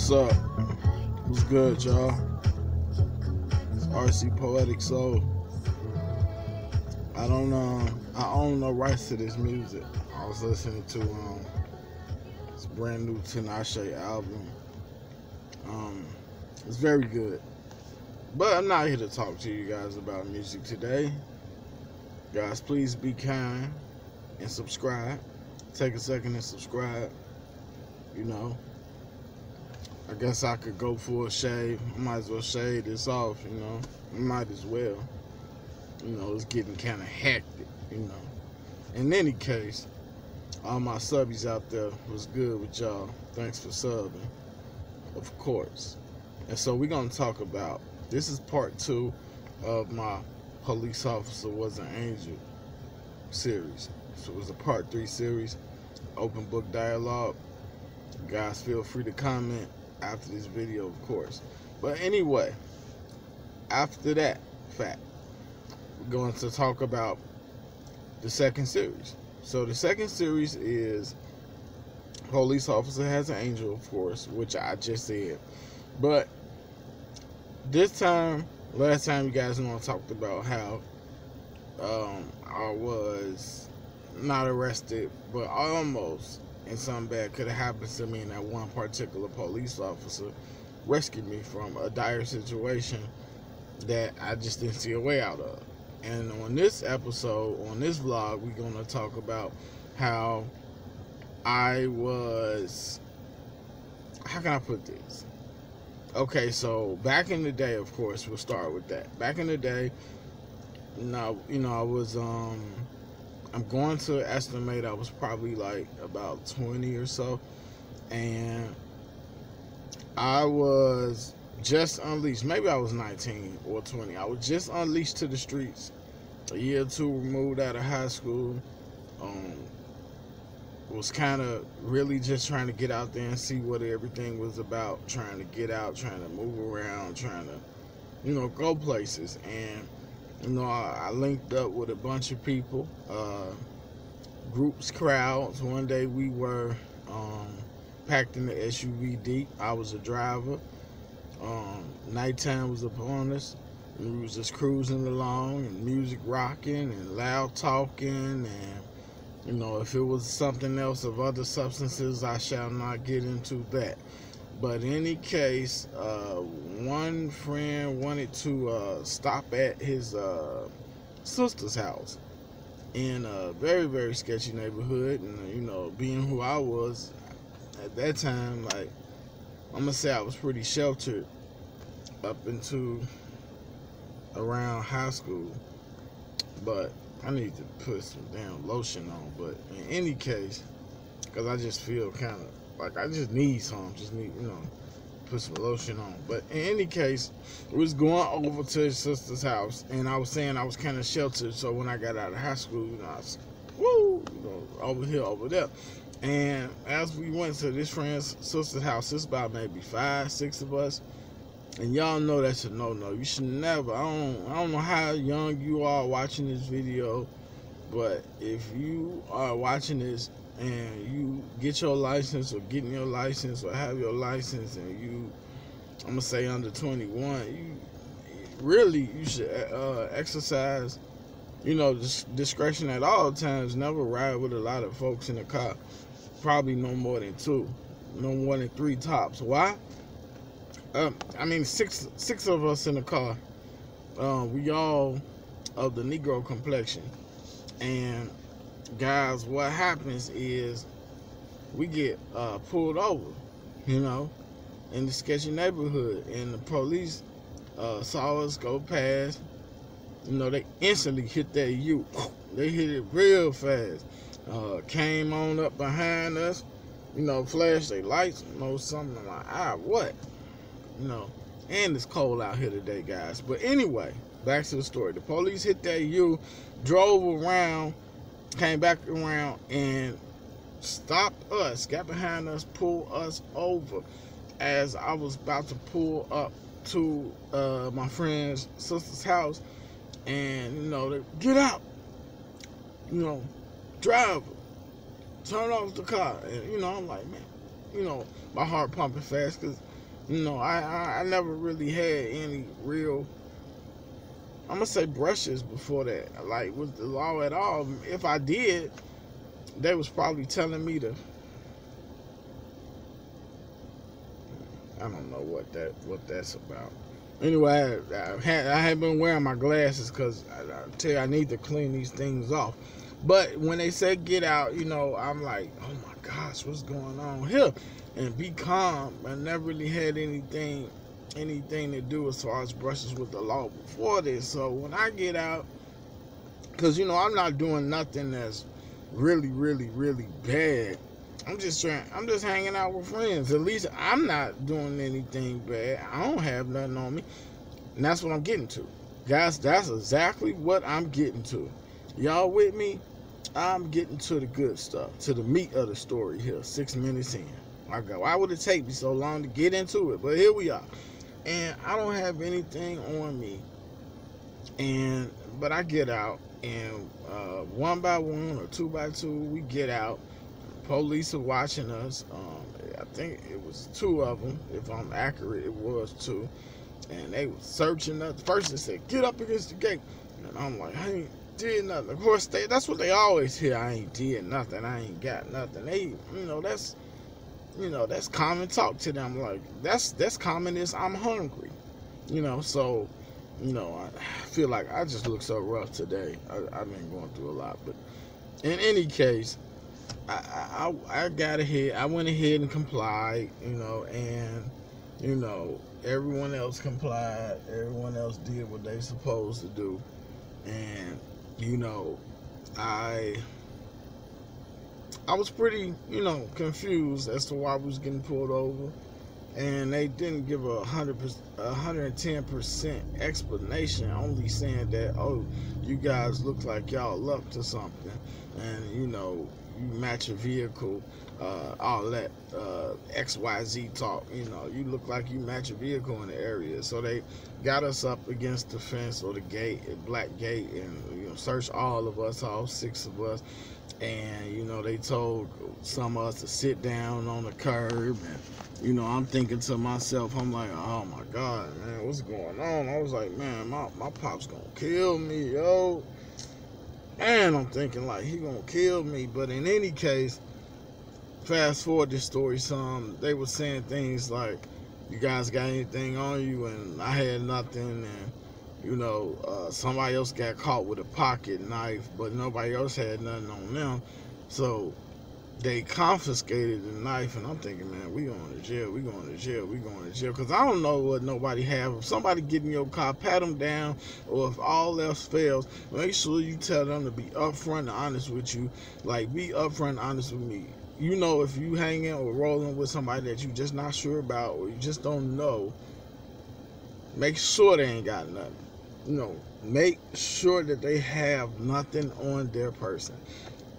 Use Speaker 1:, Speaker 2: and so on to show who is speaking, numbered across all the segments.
Speaker 1: What's up? What's good, y'all? It's RC Poetic Soul. I own no rights to this music. I was listening to this brand new Tinashe album. It's very good. But I'm not here to talk to you guys about music today. Guys, please be kind and subscribe. Take a second and subscribe. I guess I could go for a shave. I might as well shave this off, I might as well. It's getting kind of hectic, In any case, all my subbies out there, was good with y'all. Thanks for subbing, of course. And so we're going to talk about, this is part 2 of my Police Officer Was an Angel series. So it was a part 3 series, open book dialogue. Guys, feel free to comment after this video, of course. But anyway, after that fact, we're going to talk about the second series. So the second series is Police Officer Has an Angel, of course, which I just said. But this time, last time, you guys know I talked about how I was not arrested, but almost, and something bad could have happened to me, and that one particular police officer rescued me from a dire situation that I just didn't see a way out of. And on this episode, on this vlog, we're going to talk about how I was, how can I put this? Okay, so back in the day, of course, we'll start with that. Back in the day, I was, I'm going to estimate I was probably like about 20 or so, and I was just unleashed. Maybe I was 19 or 20. I was just unleashed to the streets, a year or two removed out of high school. Was kind of really just trying to get out there and see what everything was about, trying to get out, trying to move around, trying to, go places. And I linked up with a bunch of people, groups, crowds. One day we were packed in the SUV deep. I was a driver. Nighttime was upon us. We was just cruising along, and music rocking and loud talking, and if it was something else of other substances, I shall not get into that. But in any case, one friend wanted to stop at his sister's house in a very, very sketchy neighborhood. And, being who I was at that time, like, I'm going to say I was pretty sheltered up into around high school. But I need to put some damn lotion on. But in any case, because I just feel kind of like I just need some. Just need, put some lotion on. But in any case, we was going over to his sister's house. And I was saying I was kind of sheltered. So when I got out of high school, I was, over here, over there. And as we went to this friend's sister's house, it's about maybe 5, 6 of us. And y'all know that's a no-no. You should never, I don't know how young you are watching this video, but if you are watching this and you get your license or getting your license or have your license and you, I'm going to say under 21, you should exercise, discretion at all times. Never ride with a lot of folks in the car. Probably no more than 2. No more than 3 tops. Why? Six of us in the car. We all of the Negro complexion. And guys, what happens is we get pulled over, in the sketchy neighborhood, and the police saw us go past. They instantly hit that U. They hit it real fast. Came on up behind us, flashed their lights, something in my eye. What? And it's cold out here today, guys. But anyway, back to the story. The police hit that U, drove around, came back around, and stopped us, got behind us, pulled us over as I was about to pull up to my friend's sister's house. And, they get out, drive, turn off the car. And, I'm like, man, my heart pumping fast because You know, I never really had any real, I'm gonna say, brushes before that, like with the law at all. If I did, they was probably telling me to, I don't know what that's about. Anyway, I had been wearing my glasses because I tell you, I need to clean these things off. But when they said get out, you know, I'm like, oh my gosh, what's going on here? And be calm. I never really had anything to do as far as brushes with the law before this. So when I get out, because you know I'm not doing nothing that's really, really, really bad. I'm just hanging out with friends. At least I'm not doing anything bad. I don't have nothing on me. And that's what I'm getting to. Guys, that's exactly what I'm getting to. Y'all with me? I'm getting to the good stuff, to the meat of the story here, 6 minutes in. Why would it take me so long to get into it? But here we are. And I don't have anything on me. But I get out, and one by one or two by two, we get out. Police are watching us. I think it was 2 of them. If I'm accurate, it was 2. And they were searching us. The person said, get up against the gate. And I'm like, I ain't did nothing. Of course, that's what they always hear. I ain't did nothing. I ain't got nothing. That's common talk to them. Like, that's common as I'm hungry. So, I feel like I just look so rough today. I've been going through a lot. But in any case, I got ahead. I went ahead and complied, and everyone else complied. Everyone else did what they supposed to do, and I was pretty, confused as to why we was getting pulled over, and they didn't give 110% explanation, only saying that, oh, you guys look like y'all up to something, and you match your vehicle, all that XYZ talk. You look like you match your vehicle in the area. So they got us up against the fence or the gate, a black gate, and searched all of us, all 6 of us. And they told some of us to sit down on the curb, and I'm thinking to myself, I'm like, oh my God, man, what's going on? I was like, man, my pop's gonna kill me, yo. And I'm thinking like he gonna kill me. But in any case, fast forward this story some, they were saying things like, you guys got anything on you? And I had nothing. And somebody else got caught with a pocket knife, but nobody else had nothing on them. So they confiscated the knife, and I'm thinking, man, we going to jail, we going to jail, we going to jail. Because I don't know what nobody have. If somebody get in your car, pat them down, or if all else fails, make sure you tell them to be upfront and honest with you. Like, be upfront and honest with me. If you hanging or rolling with somebody that you just not sure about, or you just don't know, make sure they ain't got nothing. Make sure that they have nothing on their person.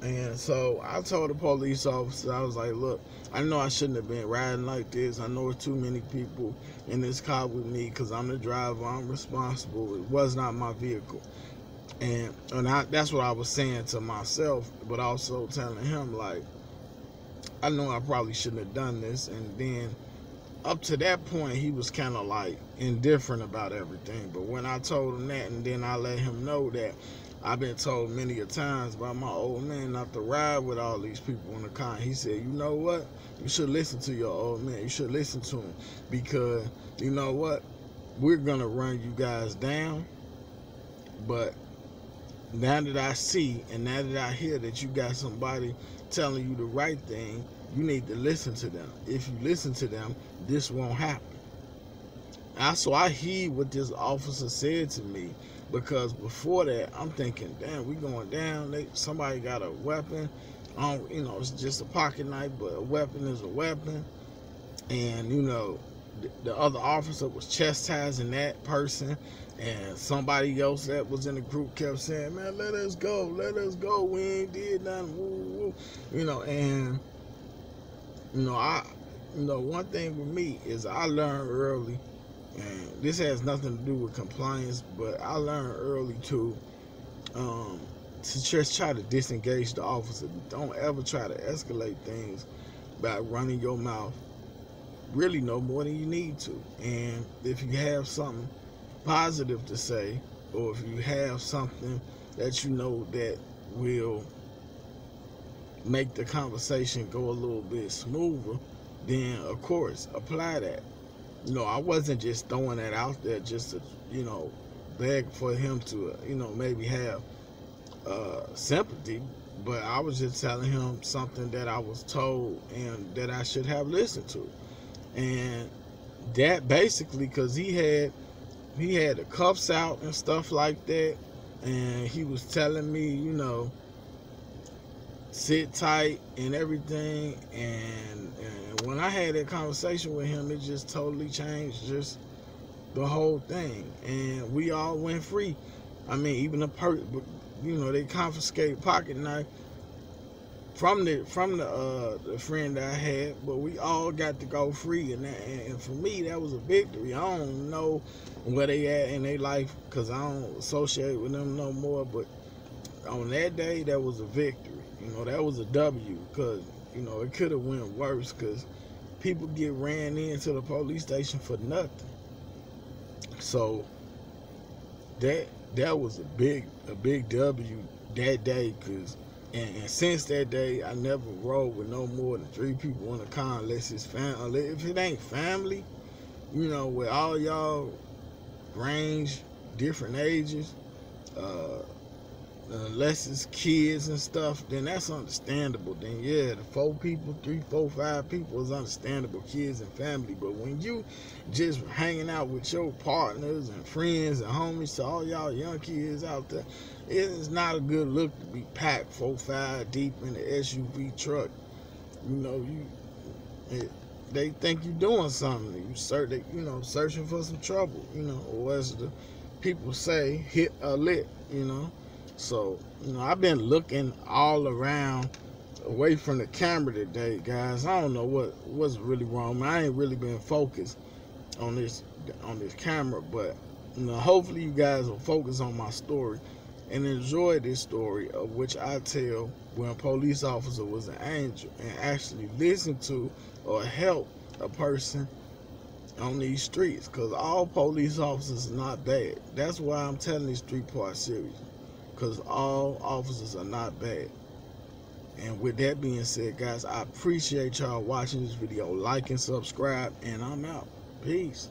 Speaker 1: And so I told the police officer, I was like, look, I know I shouldn't have been riding like this. I know it's too many people in this car with me because I'm the driver. I'm responsible. It was not my vehicle. And that's what I was saying to myself, but also telling him, like, I know I probably shouldn't have done this. And then up to that point, he was kind of like indifferent about everything. But when I told him that, and then I let him know that I've been told many a times by my old man not to ride with all these people in the car. He said, you know what? You should listen to your old man. You should listen to him, because you know what? We're going to run you guys down. But now that I see and now that I hear that you got somebody telling you the right thing, you need to listen to them. If you listen to them, this won't happen. So I heed what this officer said to me, because before that, I'm thinking, damn, we going down. Somebody got a weapon. It's just a pocket knife, but a weapon is a weapon. And, the other officer was chastising that person. And somebody else that was in the group kept saying, man, let us go. We ain't did nothing. Woo, woo. And, one thing with me is I learned early. And this has nothing to do with compliance, but I learned early to just try to disengage the officer. Don't ever try to escalate things by running your mouth really know more than you need to. And if you have something positive to say, or if you have something that you know that will make the conversation go a little bit smoother, then of course apply that. I wasn't just throwing that out there just to, beg for him to, maybe have sympathy, but I was just telling him something that I was told and that I should have listened to. And that basically, because he had the cuffs out and stuff like that, and he was telling me, sit tight and everything, and when I had that conversation with him, it just totally changed just the whole thing, and we all went free. I mean, even they confiscated pocket knife from the friend that I had, but we all got to go free, and for me that was a victory. I don't know where they at in their life because I don't associate with them no more, but on that day that was a victory. That was a W, because it could have went worse, because people get ran into the police station for nothing. So that was a big W that day, because and since that day I never rode with no more than 3 people in a car unless it's family. If it ain't family, with all y'all range, different ages, unless it's kids and stuff, then that's understandable. Then yeah, the 4 people, 3, 4, 5 people is understandable, kids and family. But when you just hanging out with your partners and friends and homies, to all y'all young kids out there, it is not a good look to be packed 4, 5 deep in the SUV truck. They think you're doing something. You searching for some trouble. Or as the people say, hit a lick. So, I've been looking all around away from the camera today, guys. I don't know what's really wrong. I ain't really been focused on this camera, but hopefully you guys will focus on my story and enjoy this story, of which I tell when a police officer was an angel and actually listen to or help a person on these streets, because all police officers are not bad. That's why I'm telling this 3-part series, because all officers are not bad. And with that being said, guys, I appreciate y'all watching this video. Like and subscribe, and I'm out. Peace.